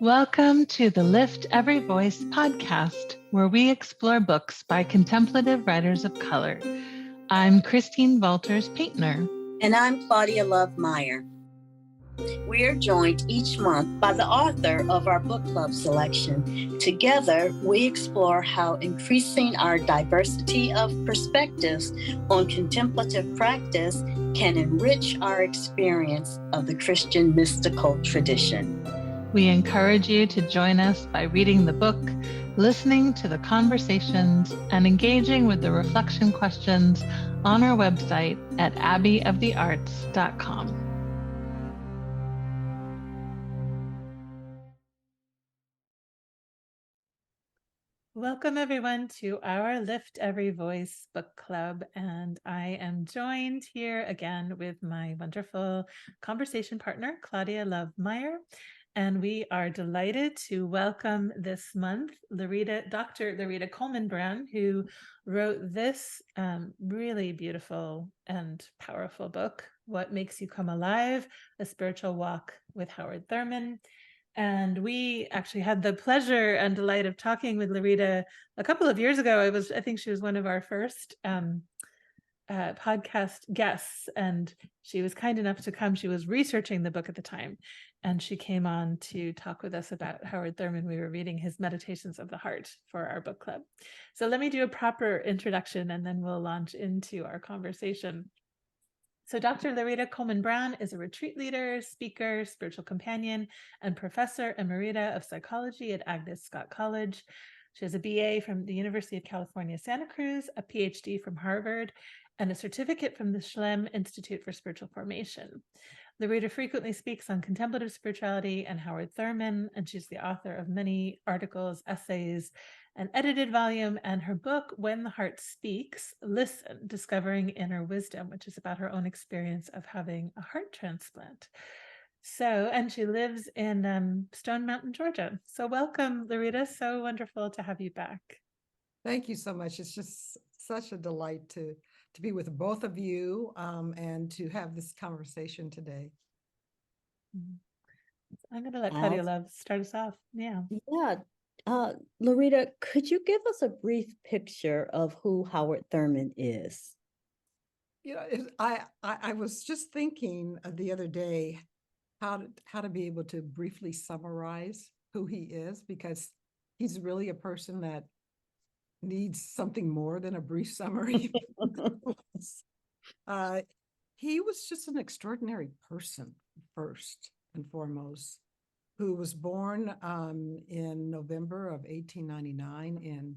Welcome to the Lift Every Voice podcast, where we explore books by contemplative writers of color. I'm Christine Valters Paintner. And I'm Claudia Love Mair. We are joined each month by the author of our book club selection. Together, we explore how increasing our diversity of perspectives on contemplative practice can enrich our experience of the Christian mystical tradition. We encourage you to join us by reading the book, listening to the conversations, and engaging with the reflection questions on our website at abbeyofthearts.com. Welcome everyone to our Lift Every Voice book club, and I am joined here again with my wonderful conversation partner, Claudia Love Mair. And we are delighted to welcome this month Dr. Lerita Coleman Brown, who wrote this really beautiful and powerful book, What Makes You Come Alive? A Spiritual Walk with Howard Thurman. And we actually had the pleasure and delight of talking with Lerita a couple of years ago. I think she was one of our first podcast guests, and she was kind enough to come. She was researching the book at the time, and she came on to talk with us about Howard Thurman. We were reading his Meditations of the Heart for our book club. So let me do a proper introduction, and then we'll launch into our conversation. So Dr. Lerita Coleman Brown is a retreat leader, speaker, spiritual companion, and professor emerita of psychology at Agnes Scott College. She has a BA from the University of California, Santa Cruz, a PhD from Harvard, and a certificate from the Schlem Institute for Spiritual Formation. Lerita frequently speaks on contemplative spirituality and Howard Thurman, and she's the author of many articles, essays, an edited volume, and her book, When the Heart Speaks, Listen, Discovering Inner Wisdom, which is about her own experience of having a heart transplant. And she lives in Stone Mountain, Georgia. So welcome, Lerita. So wonderful to have you back. Thank you so much. It's just such a delight to be with both of you and to have this conversation today. I'm going to let Claudia Love start us off. Yeah. Lerita, could you give us a brief picture of who Howard Thurman is? You know, I was just thinking the other day how to be able to briefly summarize who he is, because he's really a person that needs something more than a brief summary. He was just an extraordinary person, first and foremost, who was born in November of 1899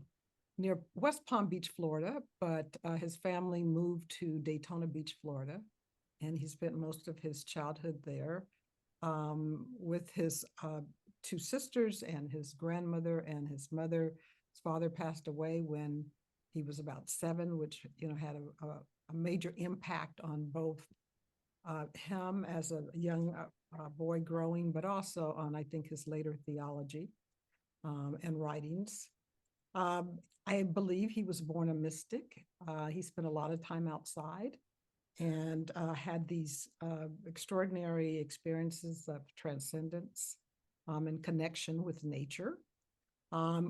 near West Palm Beach, Florida, but his family moved to Daytona Beach, Florida, and he spent most of his childhood there with his two sisters and his grandmother and his mother. His father passed away when he was about 7, which had a major impact on both him as a young boy growing, but also on, I think, his later theology and writings. I believe he was born a mystic. He spent a lot of time outside and had these extraordinary experiences of transcendence and connection with nature.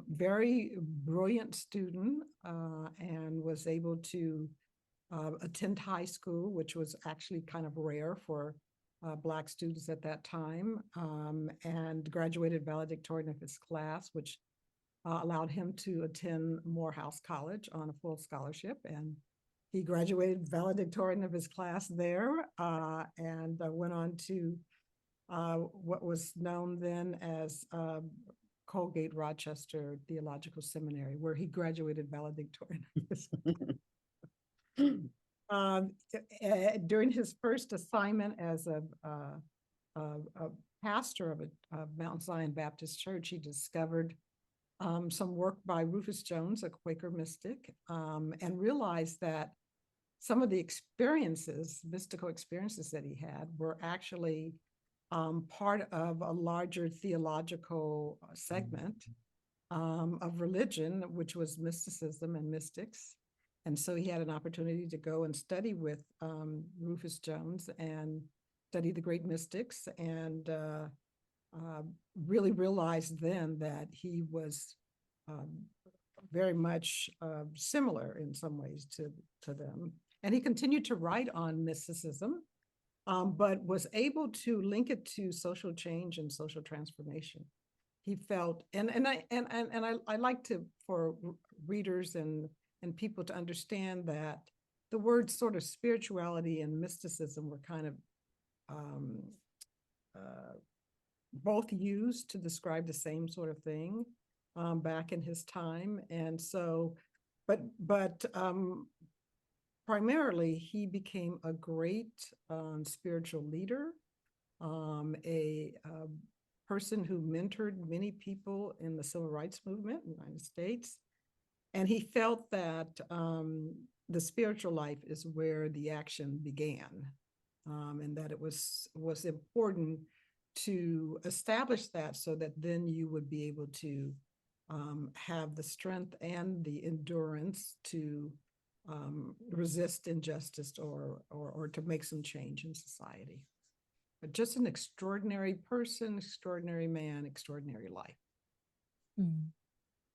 Very brilliant student and was able to attend high school, which was actually kind of rare for Black students at that time, and graduated valedictorian of his class, which allowed him to attend Morehouse College on a full scholarship. And he graduated valedictorian of his class there and went on to what was known then as Colgate Rochester Theological Seminary, where he graduated valedictorian. During his first assignment as a pastor of a Mount Zion Baptist Church, he discovered some work by Rufus Jones, a Quaker mystic, and realized that some of the experiences, mystical experiences that he had, were actually part of a larger theological segment of religion, which was mysticism and mystics. And so he had an opportunity to go and study with Rufus Jones and study the great mystics, and really realized then that he was very much similar in some ways to them. And he continued to write on mysticism, but was able to link it to social change and social transformation. He felt, and I like to, for readers and people to understand that the words sort of spirituality and mysticism were kind of both used to describe the same sort of thing back in his time. And so, but primarily he became a great spiritual leader, a person who mentored many people in the civil rights movement in the United States. And he felt that the spiritual life is where the action began, and that it was important to establish that so that then you would be able to have the strength and the endurance to resist injustice or to make some change in society. But just an extraordinary person, extraordinary man, extraordinary life. Mm.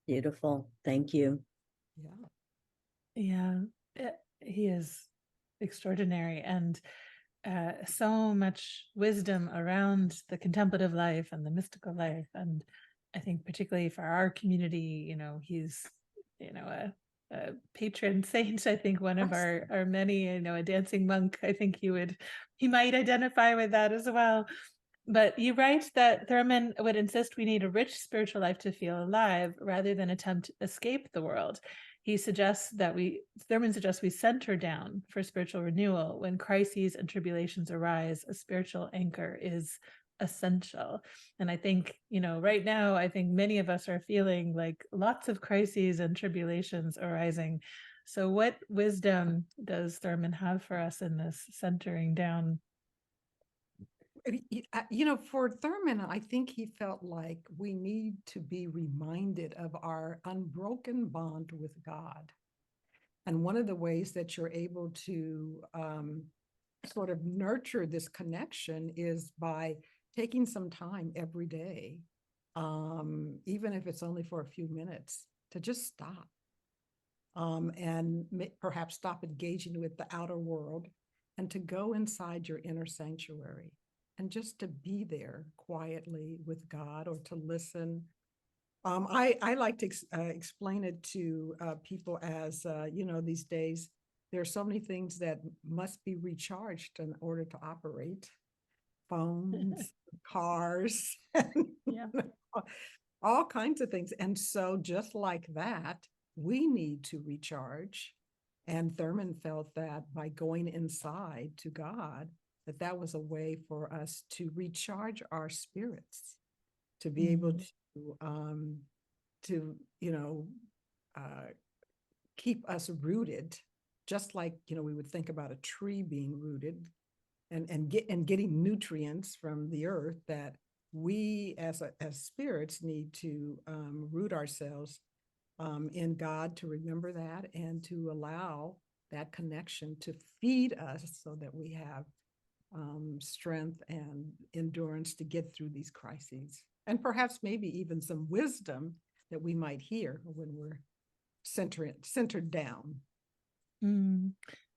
Beautiful. Thank you. Yeah, he is extraordinary, and so much wisdom around the contemplative life and the mystical life. And I think particularly for our community, you know, he's, you know, a patron saint. I think one of our many, you know, a dancing monk. I think he might identify with that as well. But you write that Thurman would insist we need a rich spiritual life to feel alive rather than attempt to escape the world. Thurman suggests we center down for spiritual renewal. When crises and tribulations arise, a spiritual anchor is essential. And I think, you know, right now, I think many of us are feeling like lots of crises and tribulations arising. So what wisdom does Thurman have for us in this centering down? You know, for Thurman, I think he felt like we need to be reminded of our unbroken bond with God. And one of the ways that you're able to sort of nurture this connection is by taking some time every day, even if it's only for a few minutes, to just stop and perhaps stop engaging with the outer world and to go inside your inner sanctuary. And just to be there quietly with God or to listen. I like to explain it to people as, you know, these days, there are so many things that must be recharged in order to operate. Phones, cars, Yeah. all kinds of things. And so just like that, we need to recharge. And Thurman felt that by going inside to God, that was a way for us to recharge our spirits, to be able to you know, keep us rooted, just like, you know, we would think about a tree being rooted and getting nutrients from the earth, that we as spirits need to root ourselves in God, to remember that and to allow that connection to feed us so that we have strength and endurance to get through these crises, and perhaps maybe even some wisdom that we might hear when we're centered down.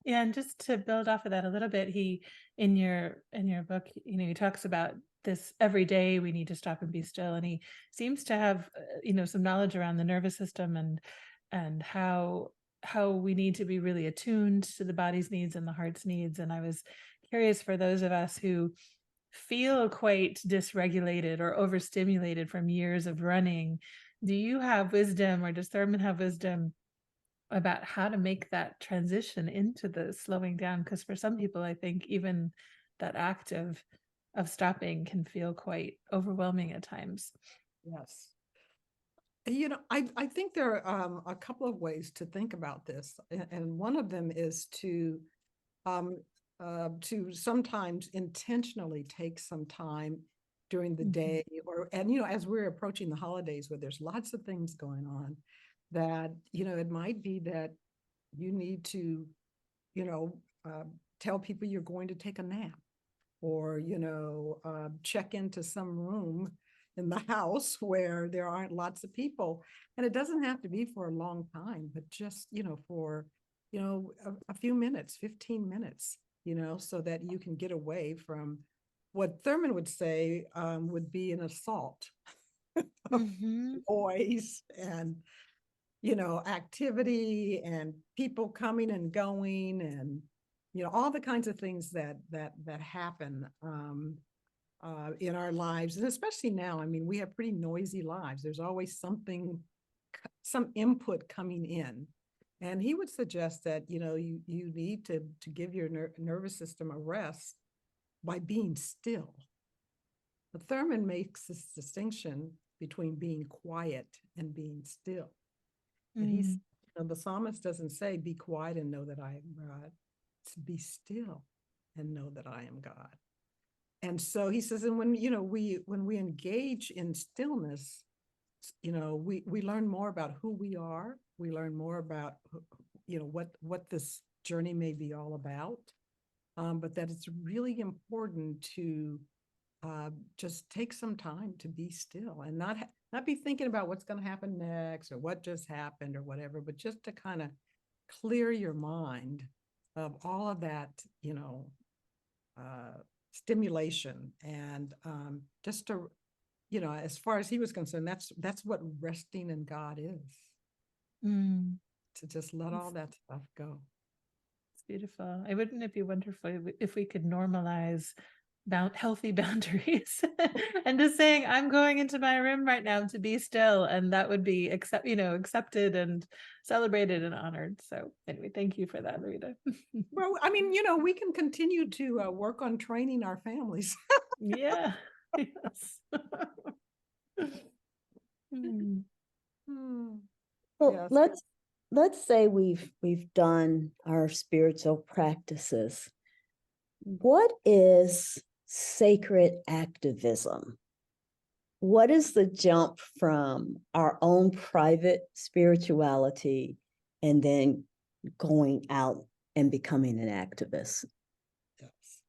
Yeah, and just to build off of that a little bit, he in your book, you know, he talks about this every day we need to stop and be still, and he seems to have you know, some knowledge around the nervous system and how we need to be really attuned to the body's needs and the heart's needs. And I was curious, for those of us who feel quite dysregulated or overstimulated from years of running, do you have wisdom, or does Thurman have wisdom about how to make that transition into the slowing down? Because for some people, I think even that act of stopping can feel quite overwhelming at times. Yes. You know, I think there are a couple of ways to think about this. And one of them is to sometimes intentionally take some time during the day, and, you know, as we're approaching the holidays where there's lots of things going on, that, you know, it might be that you need to, you know, tell people you're going to take a nap, or, check into some room in the house where there aren't lots of people. And it doesn't have to be for a long time, but just, for, a few minutes, 15 minutes, so that you can get away from what Thurman would say would be an assault of noise and, activity and people coming and going and, all the kinds of things that happen in our lives. And especially now, I mean, we have pretty noisy lives. There's always something, some input coming in. And he would suggest that, you need to give your nervous system a rest by being still. But Thurman makes this distinction between being quiet and being still. And he's, the psalmist doesn't say, be quiet and know that I am God. It's be still and know that I am God. And so he says, and when, when we engage in stillness, we learn more about who we are. We learn more about, what this journey may be all about. But that it's really important to just take some time to be still and not be thinking about what's going to happen next or what just happened or whatever, but just to kind of clear your mind of all of that, stimulation. And just to, as far as he was concerned, that's what resting in God is. To just let all that stuff go. It's beautiful. Wouldn't it be wonderful if we could normalize healthy boundaries and just saying, I'm going into my room right now to be still, and that would be accepted and celebrated and honored. So anyway, thank you for that, Lerita. Well, I mean, we can continue to work on training our families. Yeah. Yes. Well, yes. let's say we've done our spiritual practices. What is sacred activism? What is the jump from our own private spirituality and then going out and becoming an activist? Yes.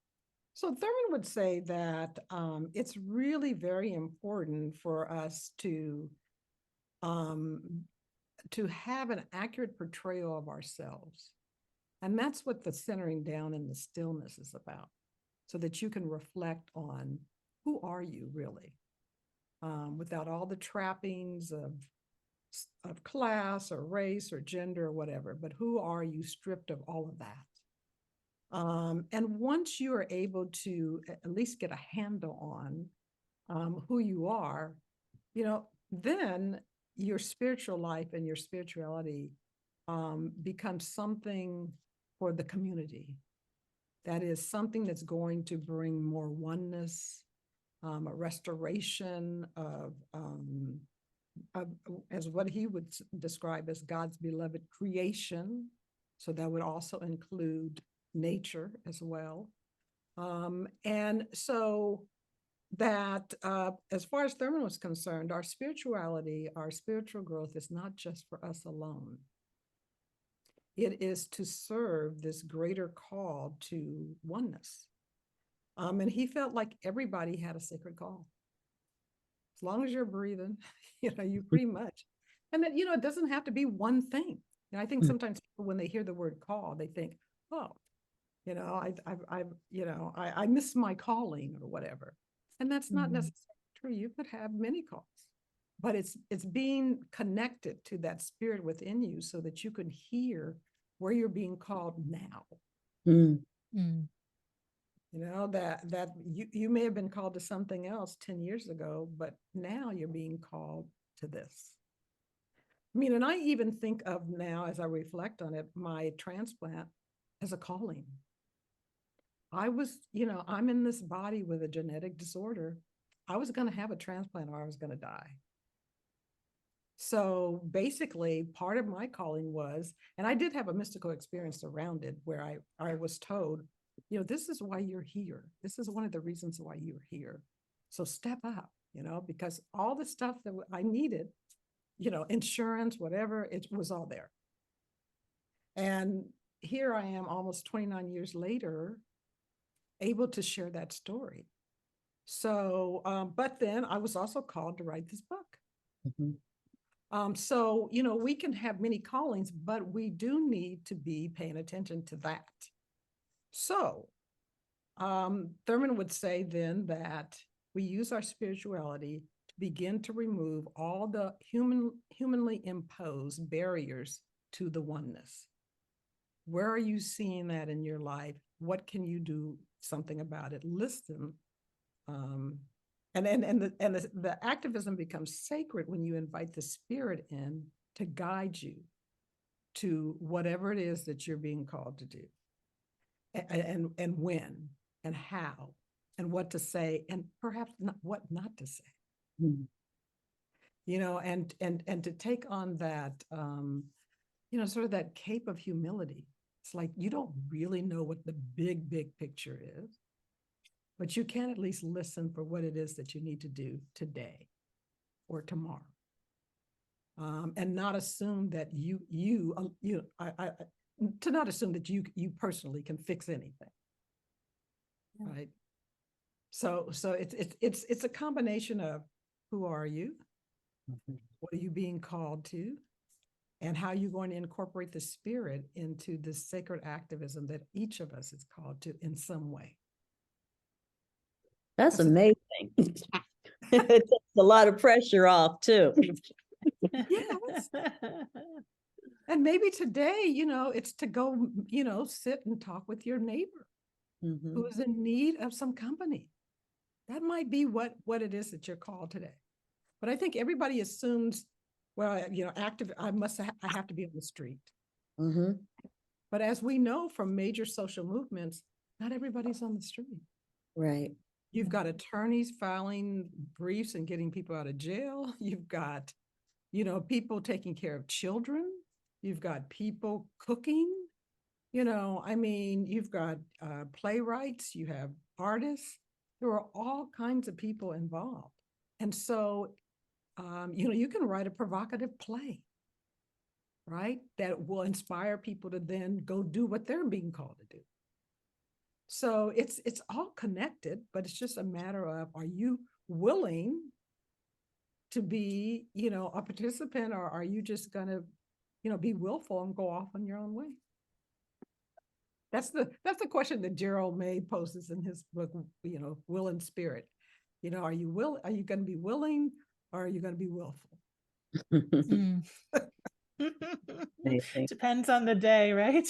So Thurman would say that it's really very important for us to have an accurate portrayal of ourselves. And that's what the centering down in the stillness is about, so that you can reflect on who are you really, without all the trappings of class or race or gender or whatever, but who are you stripped of all of that. And once you are able to at least get a handle on who you are, then your spiritual life and your spirituality becomes something for the community. That is something that's going to bring more oneness, a restoration of as what he would describe as God's beloved creation. So that would also include nature as well. And so that as far as Thurman was concerned, our spirituality, our spiritual growth is not just for us alone. It is to serve this greater call to oneness. And he felt like everybody had a sacred call. As long as you're breathing, you pretty much. And that, it doesn't have to be one thing. And I think sometimes people, when they hear the word call, they think, oh, I miss my calling or whatever. And that's not necessarily true. You could have many calls, but it's being connected to that spirit within you so that you can hear where you're being called now. That you may have been called to something else 10 years ago, but now you're being called to this. I mean, and I even think of now, as I reflect on it, my transplant as a calling. I was, I'm in this body with a genetic disorder. I was going to have a transplant or I was going to die. So basically, part of my calling was, and I did have a mystical experience around it where I was told, this is why you're here. This is one of the reasons why you're here. So step up, because all the stuff that I needed, insurance, whatever, it was all there. And here I am almost 29 years later, able to share that story. So, but then I was also called to write this book. So, we can have many callings, but we do need to be paying attention to that. So, Thurman would say then that we use our spirituality to begin to remove all the humanly imposed barriers to the oneness. Where are you seeing that in your life? What can you do something about it? Listen. And the activism becomes sacred when you invite the spirit in to guide you to whatever it is that you're being called to do, and when and how and what to say, and perhaps what not to say. And to take on that sort of that cape of humility. It's like you don't really know what the big picture is, but you can at least listen for what it is that you need to do today or tomorrow. And not assume that not assume that you personally can fix anything. Yeah. Right. So it's a combination of who are you? What are you being called to? And how you're going to incorporate the spirit into this sacred activism that each of us is called to in some way. That's amazing. It takes a lot of pressure off too. Yes. And maybe today, it's to go, sit and talk with your neighbor who is in need of some company. That might be what it is that you're called today. But I think everybody assumes, well, I have to be on the street. But as we know from major social movements, not everybody's on the street. Right. You've got attorneys filing briefs and getting people out of jail. You've got, people taking care of children. You've got people cooking. You've got playwrights, you have artists. There are all kinds of people involved. And so, you can write a provocative play, right? That will inspire people to then go do what they're being called to do. So it's all connected, but it's just a matter of, are you willing to be, a participant, or are you just going to, be willful and go off on your own way? That's the question that Gerald May poses in his book, Will and Spirit. Are you going to be willing, or are you going to be willful? Depends on the day, right?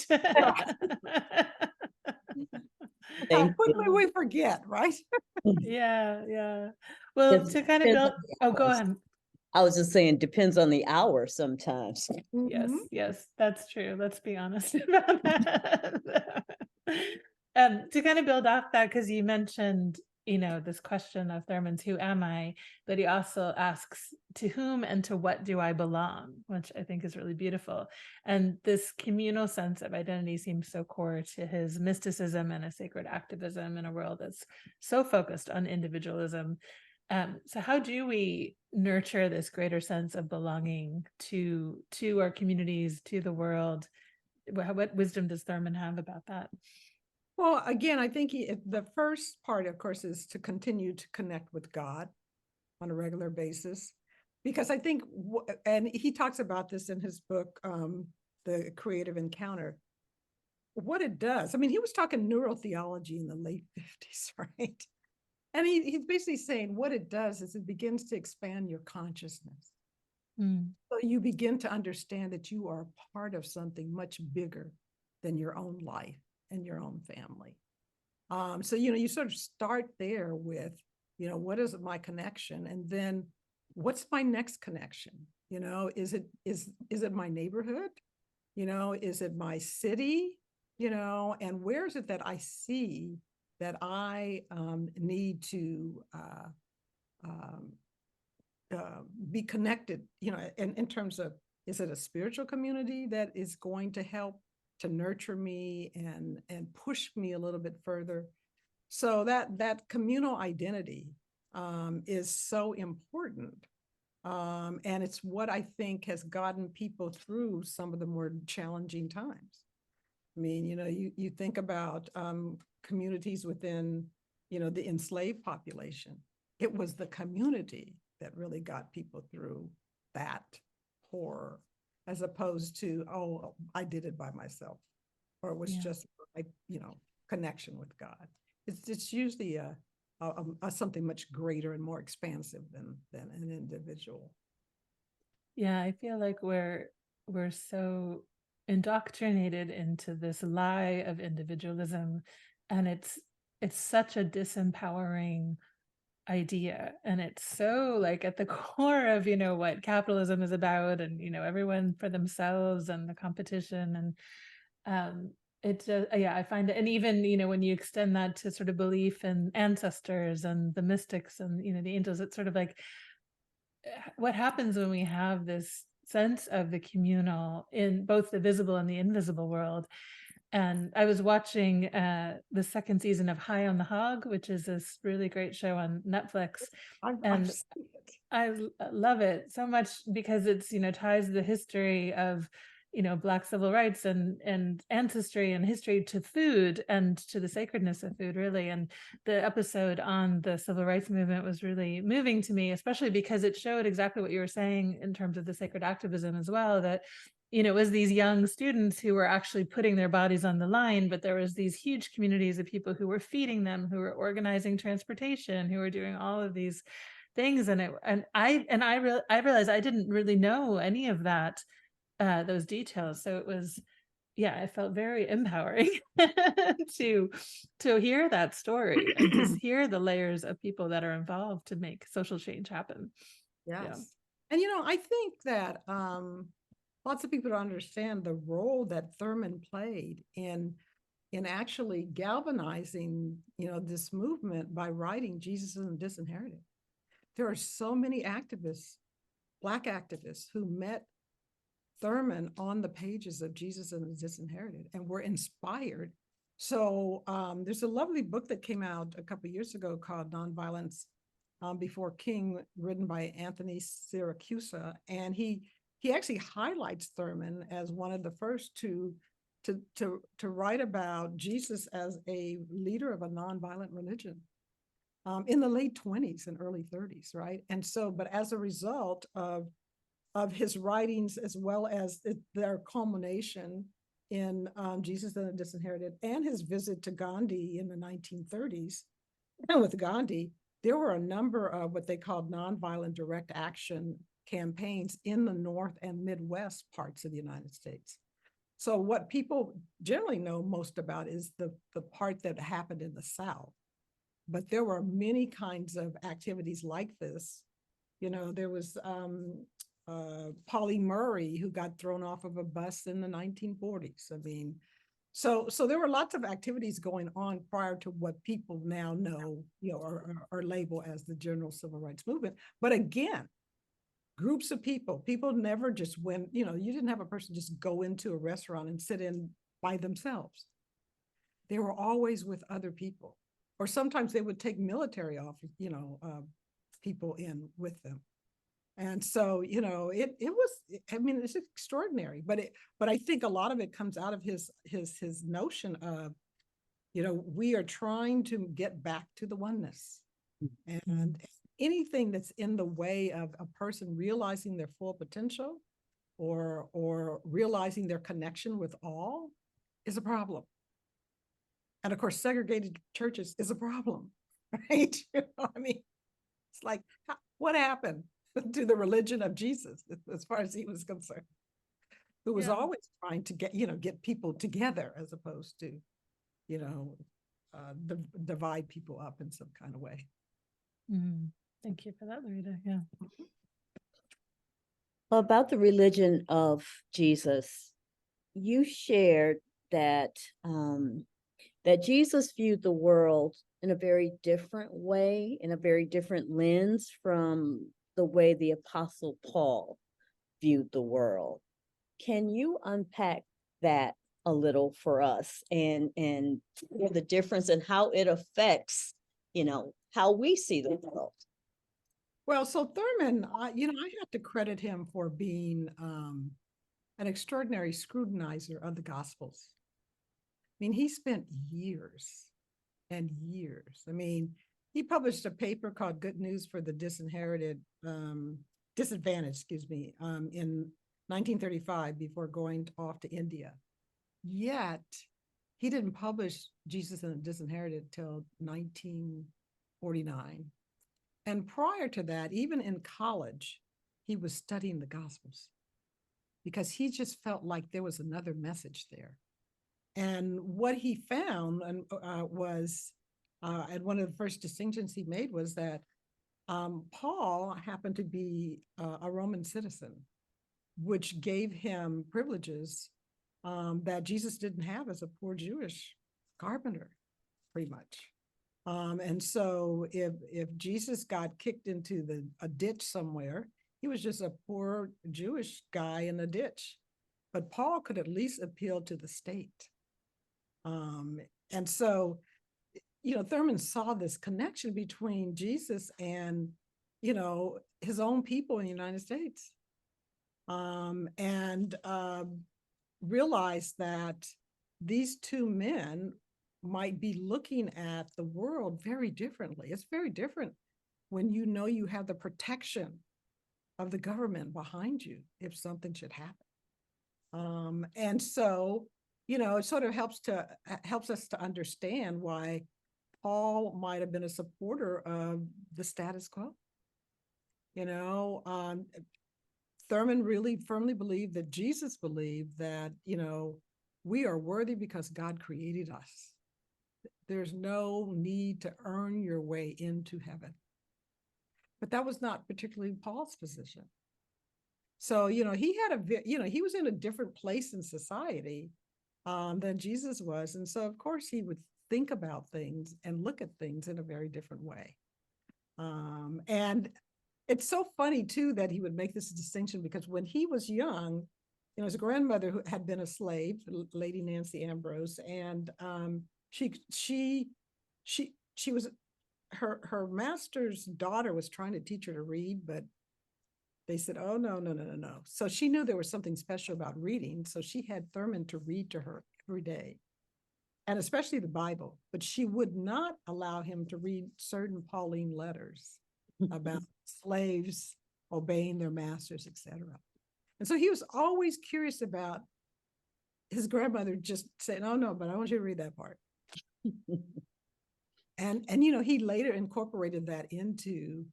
How quickly we forget, right? Yeah. Well, to kind of build, go ahead. I was just saying, depends on the hour sometimes. Yes, that's true. Let's be honest about that. To kind of build off that, because you mentioned, this question of Thurman's, who am I? But he also asks, to whom and to what do I belong? Which I think is really beautiful. And this communal sense of identity seems so core to his mysticism and a sacred activism in a world that's so focused on individualism. So how do we nurture this greater sense of belonging to our communities, to the world? What wisdom does Thurman have about that? Well, again, I think the first part, of course, is to continue to connect with God on a regular basis, because I think, and he talks about this in his book, The Creative Encounter, what it does. He was talking neurotheology in the late 50s, right? And he's basically saying what it does is it begins to expand your consciousness. So you begin to understand that you are part of something much bigger than your own life and your own family. So, you sort of start there with, what is my connection? And then what's my next connection? Is it my neighborhood? Is it my city? And where is it that I see that I need to be connected, in terms of, is it a spiritual community that is going to help to nurture me and push me a little bit further? So that communal identity is so important. And it's what I think has gotten people through some of the more challenging times. You think about communities within, the enslaved population. It was the community that really got people through that horror, as opposed to, oh, I did it by myself, or it was just like, connection with God. It's usually a something much greater and more expansive than an individual. Yeah, I feel like we're so indoctrinated into this lie of individualism, and it's such a disempowering idea, and it's so like at the core of what capitalism is about, and everyone for themselves and the competition, and it just, yeah, I find it. And even when you extend that to sort of belief in ancestors and the mystics and the angels, it's sort of like what happens when we have this sense of the communal in both the visible and the invisible world. And I was watching the second season of High on the Hog, which is this really great show on Netflix. I've seen it. I love it so much because it's, ties the history of, Black civil rights and ancestry and history to food and to the sacredness of food, really. And the episode on the civil rights movement was really moving to me, especially because it showed exactly what you were saying in terms of the sacred activism as well, that it was these young students who were actually putting their bodies on the line, but there was these huge communities of people who were feeding them, who were organizing transportation, who were doing all of these things. And I realized I didn't really know any of that, those details. So it was, yeah, it felt very empowering to hear that story and to hear the layers of people that are involved to make social change happen. Yes. Yeah. And I think that lots of people don't understand the role that Thurman played in actually galvanizing, this movement by writing Jesus and the Disinherited. There are so many activists, Black activists, who met Thurman on the pages of Jesus and the Disinherited and were inspired. So there's a lovely book that came out a couple of years ago called Nonviolence Before King, written by Anthony Siracusa, and he actually highlights Thurman as one of the first to write about Jesus as a leader of a nonviolent religion in the late 20s and early 30s, right? And so, but as a result of his writings, as well as their culmination in Jesus and the Disinherited, and his visit to Gandhi in the 1930s, and with Gandhi, there were a number of what they called nonviolent direct action campaigns in the North and Midwest parts of the United States. So what people generally know most about is the part that happened in the South. But there were many kinds of activities like this. There was Polly Murray, who got thrown off of a bus in the 1940s. I mean, so there were lots of activities going on prior to what people now know, or label as the general civil rights movement. But again, groups of people never just went, you didn't have a person just go into a restaurant and sit in by themselves. They were always with other people, or sometimes they would take military people in with them. And so, it was, I mean, it's extraordinary, but I think a lot of it comes out of his notion of, we are trying to get back to the oneness. And anything that's in the way of a person realizing their full potential or realizing their connection with all is a problem. And of course, segregated churches is a problem, right? I mean, it's like, what happened to the religion of Jesus, as far as he was concerned, who was always trying to get people together, as opposed to, divide people up in some kind of way. Thank you for that, Lerita. Yeah. About the religion of Jesus, you shared that that Jesus viewed the world in a very different way, in a very different lens from the way the Apostle Paul viewed the world. Can you unpack that a little for us and the difference and how it affects, how we see the world? Well, so Thurman, I have to credit him for being an extraordinary scrutinizer of the Gospels. I mean, he spent years and years. I mean, he published a paper called Good News for the Disadvantaged, in 1935 before going off to India. Yet, he didn't publish Jesus and the Disinherited till 1949. And prior to that, even in college, he was studying the Gospels because he just felt like there was another message there. And what he found was, and one of the first distinctions he made was that Paul happened to be a Roman citizen, which gave him privileges that Jesus didn't have as a poor Jewish carpenter, pretty much. And so if Jesus got kicked into a ditch somewhere, he was just a poor Jewish guy in a ditch. But Paul could at least appeal to the state. And so, Thurman saw this connection between Jesus and, his own people in the United States. And realized that these two men might be looking at the world very differently. It's very different when you have the protection of the government behind you if something should happen. And so, it sort of helps us to understand why Paul might have been a supporter of the status quo. Thurman really firmly believed that Jesus believed that, we are worthy because God created us. There's no need to earn your way into heaven. But that was not particularly Paul's position. So, he was in a different place in society than Jesus was. And so, of course, he would think about things and look at things in a very different way. And it's so funny, too, that he would make this distinction because when he was young, his grandmother who had been a slave, Lady Nancy Ambrose, and she was, her master's daughter was trying to teach her to read, but they said, oh, no. So she knew there was something special about reading. So she had Thurman to read to her every day, and especially the Bible, but she would not allow him to read certain Pauline letters about slaves obeying their masters, etc. And so he was always curious about his grandmother just saying, oh, no, but I want you to read that part. And he later incorporated that into,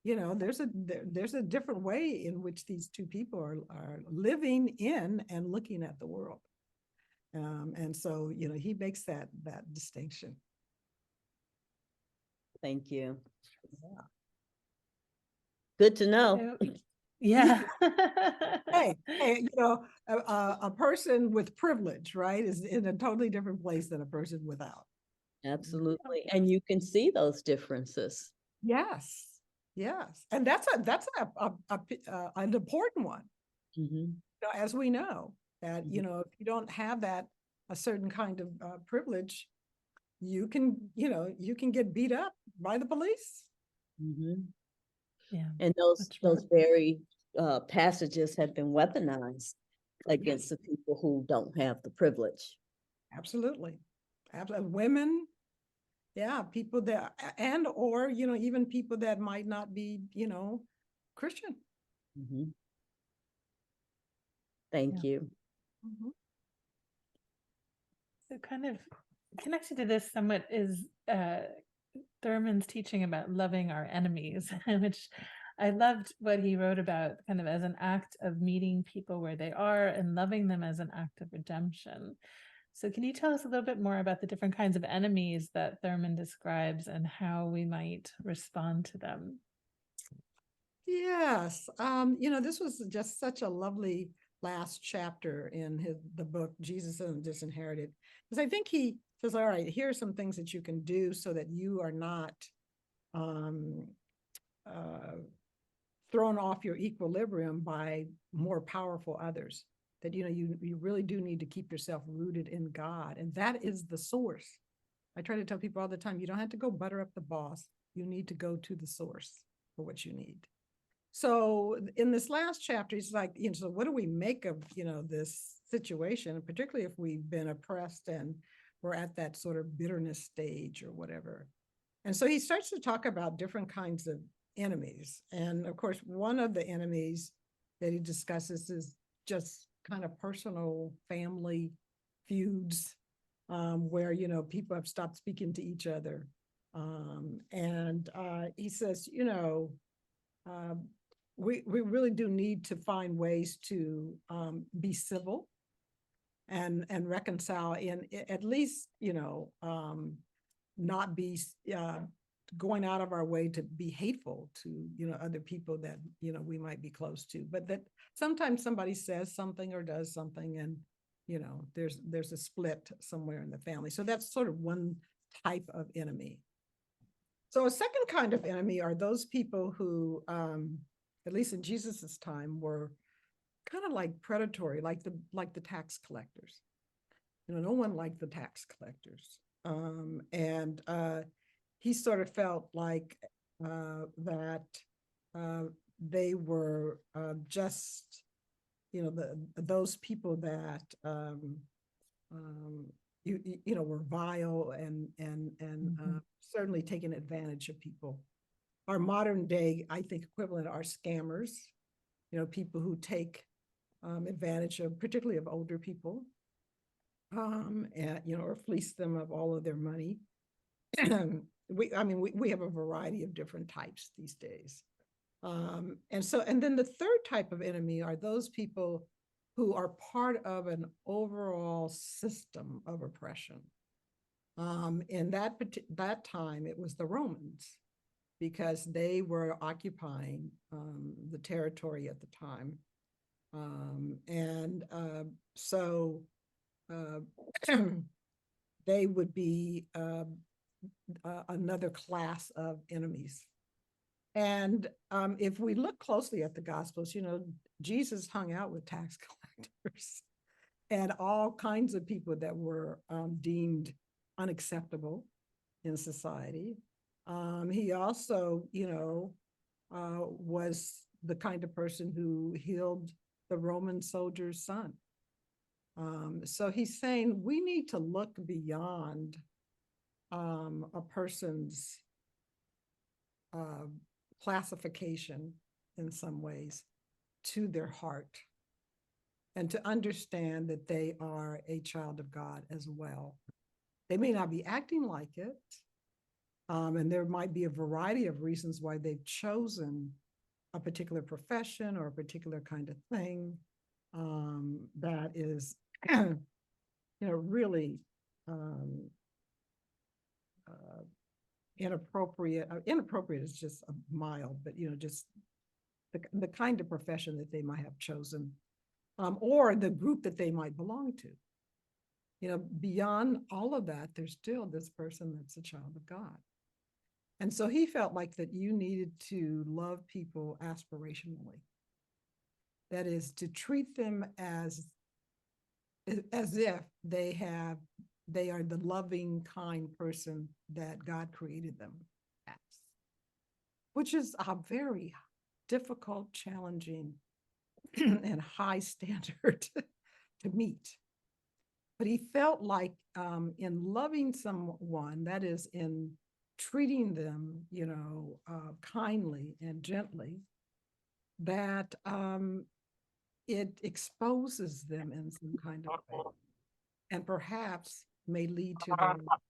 there's a different way in which these two people are living in and looking at the world. And so, he makes that distinction. Thank you. Yeah. Good to know. Yeah. Hey, a person with privilege, right, is in a totally different place than a person without. Absolutely. And you can see those differences. Yes. And that's an important one. Mm-hmm. As we know that, if you don't have a certain kind of privilege, you can get beat up by the police. Mm-hmm. Yeah. And those very passages have been weaponized against the people who don't have the privilege. Absolutely. Women, people that, and or even people that might not be Christian. Mm-hmm. Thank you. Mm-hmm. So kind of connected to this somewhat is Thurman's teaching about loving our enemies, which I loved what he wrote about kind of as an act of meeting people where they are and loving them as an act of redemption. So can you tell us a little bit more about the different kinds of enemies that Thurman describes and how we might respond to them? Yes. This was just such a lovely last chapter in the book, Jesus and the Disinherited, because I think he says, all right, here are some things that you can do so that you are not thrown off your equilibrium by more powerful others, that, you really do need to keep yourself rooted in God. And that is the source. I try to tell people all the time, you don't have to go butter up the boss. You need to go to the source for what you need. So in this last chapter, he's like, so what do we make of, this situation, particularly if we've been oppressed and were at that sort of bitterness stage or whatever. And so he starts to talk about different kinds of enemies. And of course, one of the enemies that he discusses is just kind of personal family feuds, where, you know, people have stopped speaking to each other. And he says, you know, we really do need to find ways to be civil and reconcile in at least, you know, not be going out of our way to be hateful to, you know, other people that, you know, we might be close to, but that sometimes somebody says something or does something and, you know, there's a split somewhere in the family. So that's sort of one type of enemy. So a second kind of enemy are those people who, at least in Jesus's time, were kind of like predatory, like the tax collectors. You know, no one liked the tax collectors. And he sort of felt like that they were just, you know, those people that you know, were vile and certainly taking advantage of people. Our modern day, I think, equivalent are scammers. You know, people who take advantage of, particularly of older people, and, you know, or fleece them of all of their money. We have a variety of different types these days. And then the third type of enemy are those people who are part of an overall system of oppression. In that time, it was the Romans, because they were occupying the territory at the time. So they would be another class of enemies. And if we look closely at the Gospels, you know, Jesus hung out with tax collectors and all kinds of people that were deemed unacceptable in society. He also, you know, was the kind of person who healed the Roman soldier's son. So he's saying we need to look beyond a person's classification in some ways to their heart, and to understand that they are a child of God as well. They may not be acting like it, and there might be a variety of reasons why they've chosen a particular profession or a particular kind of thing that is, you know, really inappropriate. Inappropriate is just a mild, but, you know, just the kind of profession that they might have chosen, or the group that they might belong to. You know, beyond all of that, there's still this person that's a child of God. And so he felt like that you needed to love people aspirationally. That is, to treat them as if they are the loving, kind person that God created them as, which is a very difficult, challenging, and high standard to meet. But he felt like in loving someone, that is, in treating them, you know, kindly and gently, that it exposes them in some kind of way, and perhaps may lead to their life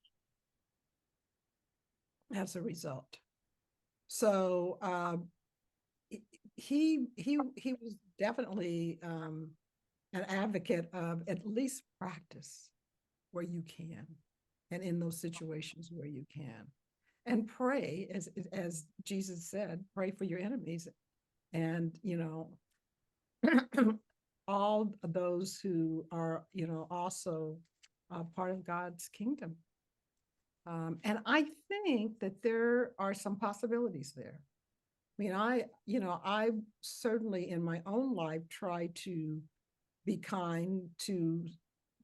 as a result. So he was definitely an advocate of at least practice where you can, and in those situations where you can, and pray, as Jesus said, pray for your enemies, and, you know, all those who are, you know, also part of God's kingdom. And I think that there are some possibilities there. I mean, I certainly in my own life try to be kind to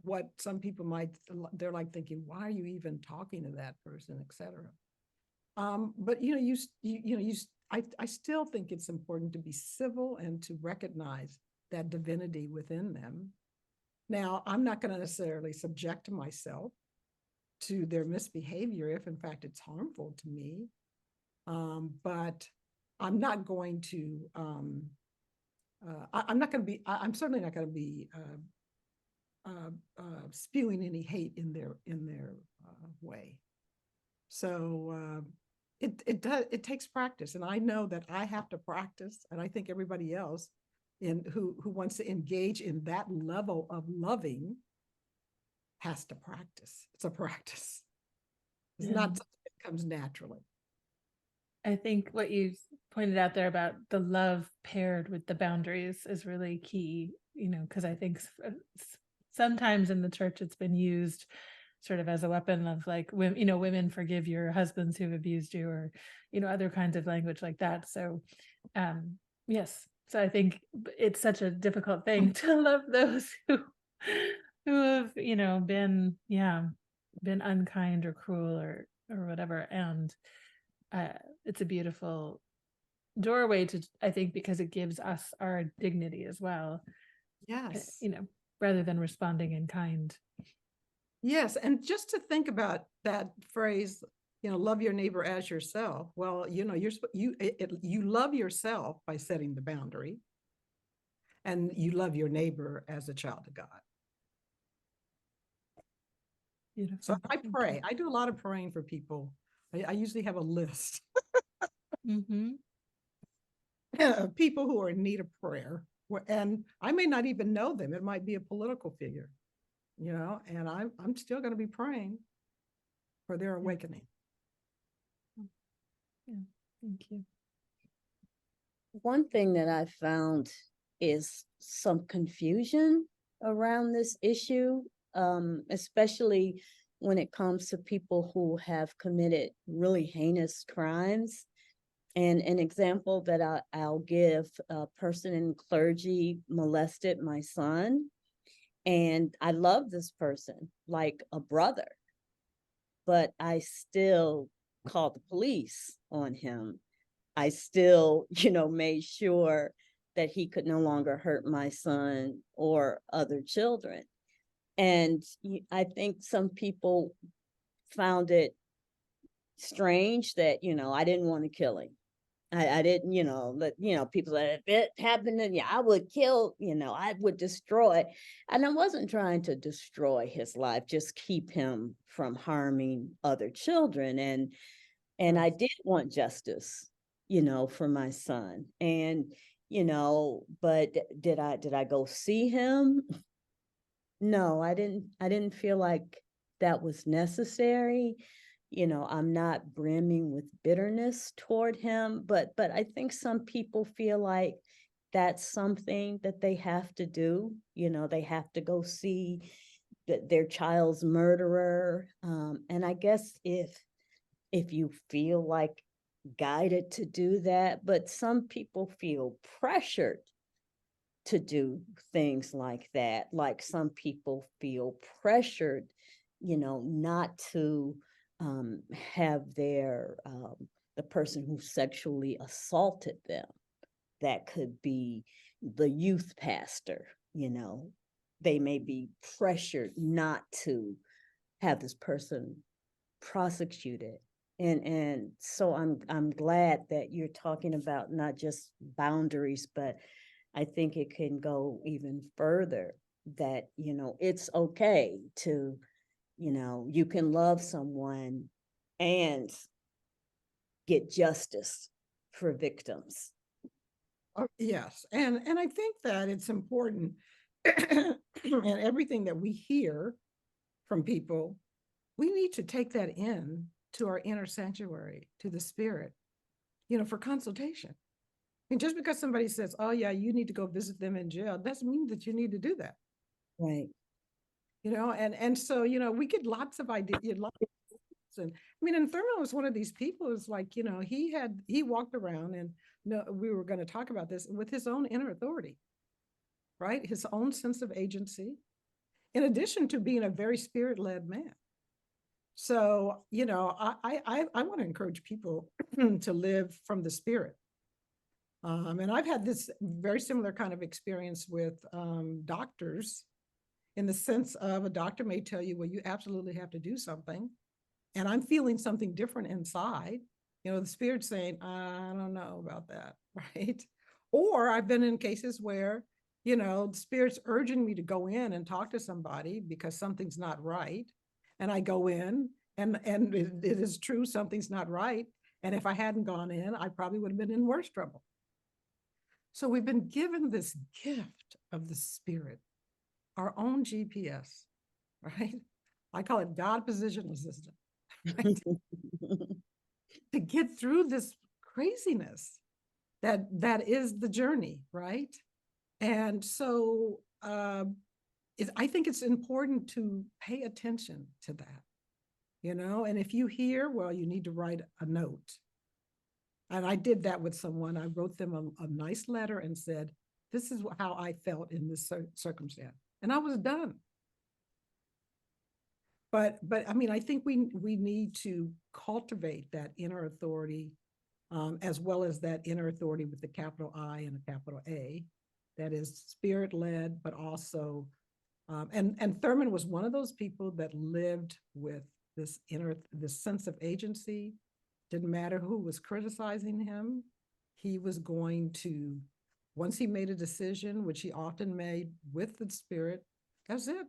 what some people might, they're like thinking, why are you even talking to that person, etc. But, you know, I still think it's important to be civil and to recognize that divinity within them. Now, I'm not going to necessarily subject myself to their misbehavior if in fact it's harmful to me. But I'm not going to, I'm not going to be, I'm certainly not going to be spewing any hate in their way. So it takes practice, and I know that I have to practice, and I think everybody else who wants to engage in that level of loving has to practice. It's a practice. It's not something that comes naturally. I think what you pointed out there about the love paired with the boundaries is really key, because I think sometimes in the church it's been used sort of as a weapon of like, women forgive your husbands who've abused you, or, other kinds of language like that. So, yes. So I think it's such a difficult thing to love those who have, been unkind or cruel or whatever. And it's a beautiful doorway to, I think, because it gives us our dignity as well. Yes. Rather than responding in kind. Yes. And just to think about that phrase, love your neighbor as yourself. Well, you love yourself by setting the boundary, and you love your neighbor as a child of God. Beautiful. So I pray. I do a lot of praying for people. I usually have a list of people who are in need of prayer, and I may not even know them. It might be a political figure, and I'm still going to be praying for their awakening. Yeah, thank you. One thing that I found is some confusion around this issue, especially when it comes to people who have committed really heinous crimes. And an example that I'll give, a person in clergy molested my son. And I love this person like a brother, but I still called the police on him. I still, made sure that he could no longer hurt my son or other children. And I think some people found it strange that, I didn't want to kill him. I didn't, people said, if it happened to you, I would kill, I would destroy. And I wasn't trying to destroy his life, just keep him from harming other children. And I did want justice, for my son. And, but did I go see him? No, I didn't feel like that was necessary. I'm not brimming with bitterness toward him, but I think some people feel like that's something that they have to do. They have to go see their child's murderer. And I guess if you feel like guided to do that, but some people feel pressured to do things like that. Like some people feel pressured, not to have their the person who sexually assaulted them. That could be the youth pastor. They may be pressured not to have this person prosecuted. And so I'm glad that you're talking about not just boundaries, but I think it can go even further, that it's okay to, you can love someone and get justice for victims. Yes. And I think that it's important and everything that we hear from people, we need to take that in to our inner sanctuary, to the spirit, for consultation. And just because somebody says, oh yeah, you need to go visit them in jail, doesn't mean that you need to do that. Right. And so, we get lots of ideas. And and Thurman was one of these people who's like, he walked around, and we were going to talk about this, with his own inner authority, right? His own sense of agency, in addition to being a very spirit-led man. So, I want to encourage people to live from the spirit. And I've had this very similar kind of experience with doctors in the sense of a doctor may tell you, well, you absolutely have to do something. And I'm feeling something different inside. The spirit's saying, I don't know about that, right? Or I've been in cases where, the spirit's urging me to go in and talk to somebody because something's not right. And I go in and it is true, something's not right. And if I hadn't gone in, I probably would have been in worse trouble. So we've been given this gift of the spirit, our own GPS, right? I call it God position assistant, right? To get through this craziness that is the journey, right? And so I think it's important to pay attention to that, and if you hear, well, you need to write a note. And I did that with someone. I wrote them a nice letter and said, this is how I felt in this circumstance. And I was done. But I mean, I think we need to cultivate that inner authority, as well as that inner authority with the capital I and a capital A, that is spirit-led, but also, and Thurman was one of those people that lived with this sense of agency. Didn't matter who was criticizing him. He was going to, once he made a decision, which he often made with the spirit, that's it.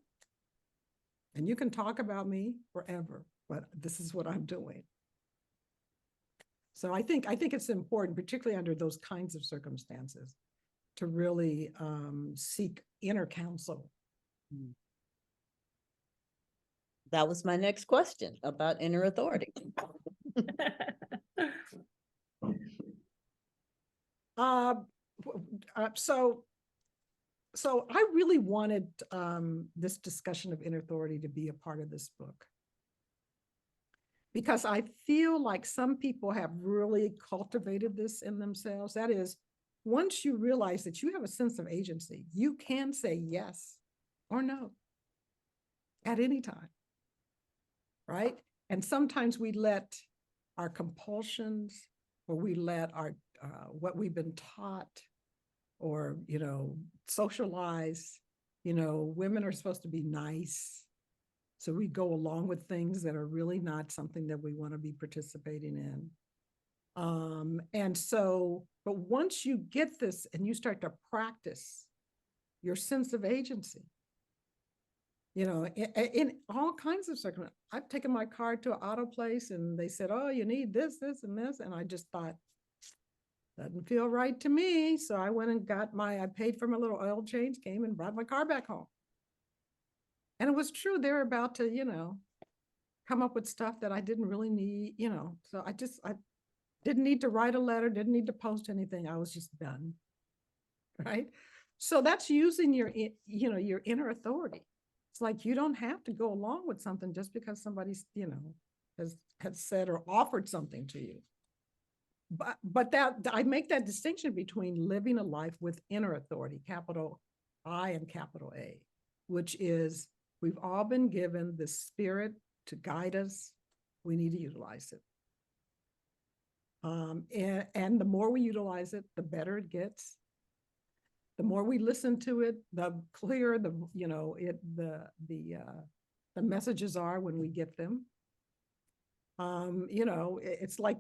And you can talk about me forever, but this is what I'm doing. So I think it's important, particularly under those kinds of circumstances, to really seek inner counsel. That was my next question about inner authority. So I really wanted this discussion of inner authority to be a part of this book, because I feel like some people have really cultivated this in themselves. That is, once you realize that you have a sense of agency, you can say yes or no at any time, right? And sometimes we let our compulsions, or we let our what we've been taught, or socialize. Women are supposed to be nice, so we go along with things that are really not something that we want to be participating in. And so, but once you get this and you start to practice your sense of agency, in all kinds of circumstances. I've taken my car to an auto place and they said, oh, you need this, this, and this. And I just thought, doesn't feel right to me. So I went and I paid for my little oil change, came and brought my car back home. And it was true. They were about to, come up with stuff that I didn't really need, So I didn't need to write a letter, didn't need to post anything. I was just done. Right. So that's using your inner authority. It's like, you don't have to go along with something just because somebody's, has said or offered something to you. But that I make that distinction between living a life with inner authority, capital I and capital A, which is, we've all been given the spirit to guide us. We need to utilize it. And the more we utilize it, the better it gets. The more we listen to it, the clearer the messages are when we get them. It's like,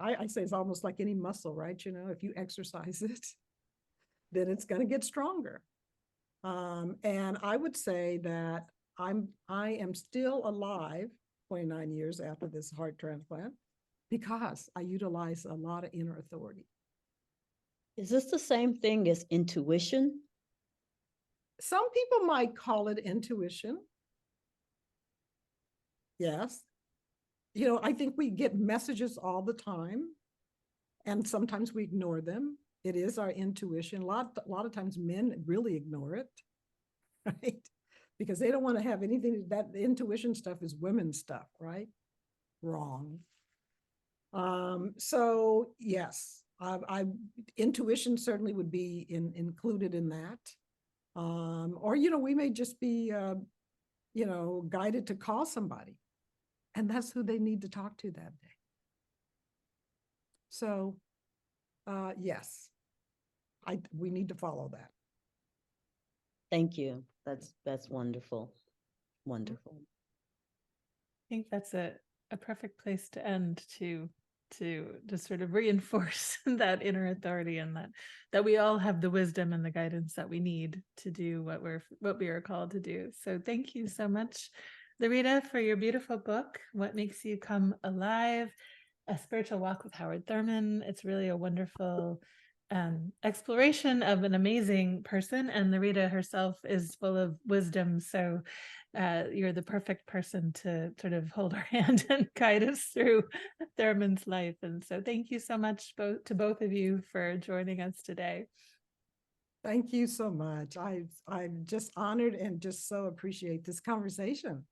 I say it's almost like any muscle, right? If you exercise it, then it's going to get stronger. And I would say that I am still alive 29 years after this heart transplant, because I utilize a lot of inner authority. Is this the same thing as intuition? Some people might call it intuition. Yes. I think we get messages all the time, and sometimes we ignore them. It is our intuition. A lot of times men really ignore it, right? Because they don't want to have anything. That intuition stuff is women's stuff, right? Wrong. So yes, intuition certainly would be included in that. Or, we may just be, guided to call somebody, and that's who they need to talk to that day. So, yes, we need to follow that. Thank you. That's wonderful. Wonderful. I think that's a perfect place to end, to just sort of reinforce that inner authority, and that we all have the wisdom and the guidance that we need to do what we are called to do. So thank you so much, Lerita, for your beautiful book, What Makes You Come Alive: A Spiritual Walk with Howard Thurman. It's really a wonderful exploration of an amazing person, and Lerita herself is full of wisdom. So you're the perfect person to sort of hold our hand and guide us through Thurman's life. And so thank you so much to both of you for joining us today. Thank you so much. I'm just honored and just so appreciate this conversation.